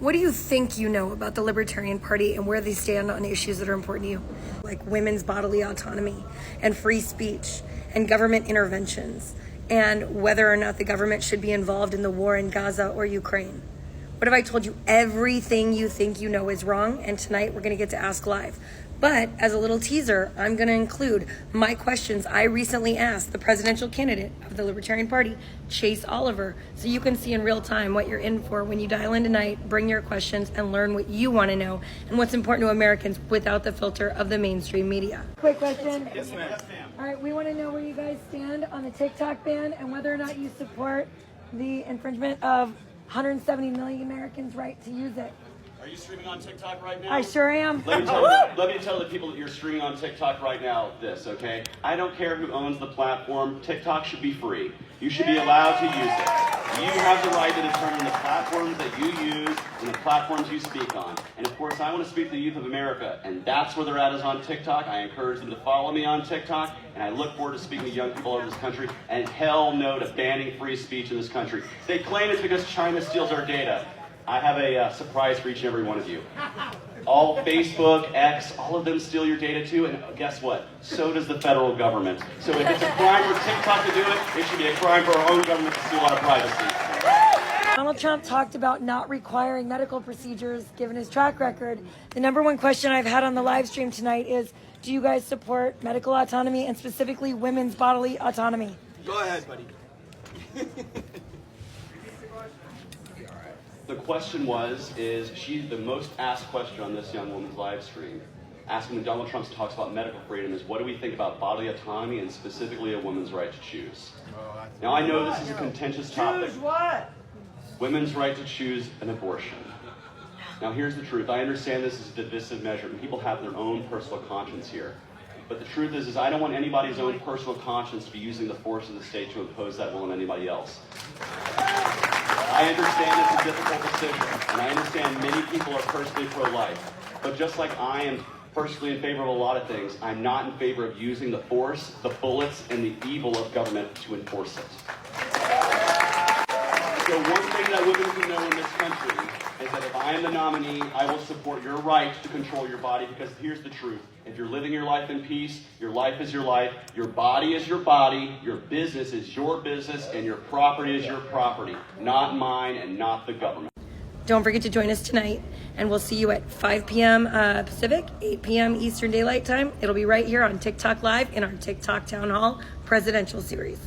What do you think you know about the Libertarian Party and where they stand on issues that are important to you? Like women's bodily autonomy and free speech and government interventions and whether or not the government should be involved in the war in Gaza or Ukraine. What if I told you everything you think you know is wrong? And tonight we're going to get to Ask Live. But as a little teaser, I'm going to include my questions I recently asked the presidential candidate of the Libertarian Party, Chase Oliver, so you can see in real time what you're in for when you dial in tonight, bring your questions, and learn what you want to know and what's important to Americans without the filter of the mainstream media. Quick question. Yes, ma'am. All right, we want to know where you guys stand on the TikTok ban and whether or not you support the infringement of 170 million Americans' right to use it. Are you streaming on TikTok right now? I sure am. Let me tell the people that you're streaming on TikTok right now this, okay? I don't care who owns the platform. TikTok should be free. You should be allowed to use it. You have the right to determine the platforms that you use and the platforms you speak on. And of course, I want to speak to the youth of America, and that's where they're at is on TikTok. I encourage them to follow me on TikTok, and I look forward to speaking to young people all over this country, and hell no to banning free speech in this country. They claim it's because China steals our data. I have a surprise for each and every one of you. All Facebook, X, all of them steal your data too, and guess what? So does the federal government. So if it's a crime for TikTok to do it, it should be a crime for our own government to steal our privacy. Donald Trump talked about not requiring medical procedures given his track record. The number one question I've had on the live stream tonight is, do you guys support medical autonomy and specifically women's bodily autonomy? Go ahead, buddy. The question is the most asked question on this young woman's live stream, asking when Donald Trump talks about medical freedom is, what do we think about bodily autonomy and specifically a woman's right to choose? Now I know this is a contentious topic. Choose what? Women's right to choose an abortion. Now here's the truth. I understand this is a divisive measure and people have their own personal conscience here. But the truth is I don't want anybody's own personal conscience to be using the force of the state to impose that will on anybody else. I understand it's a difficult decision, and I understand many people are personally pro-life. But just like I am personally in favor of a lot of things, I'm not in favor of using the force, the bullets, and the evil of government to enforce it. So one thing that women can know in this country is that if I am the nominee, I will support your right to control your body, because here's the truth. If you're living your life in peace, your life is your life, your body is your body, your business is your business, and your property is your property, not mine and not the government. Don't forget to join us tonight, and we'll see you at 5 p.m. Pacific, 8 p.m. Eastern Daylight Time. It'll be right here on TikTok Live in our TikTok Town Hall presidential series.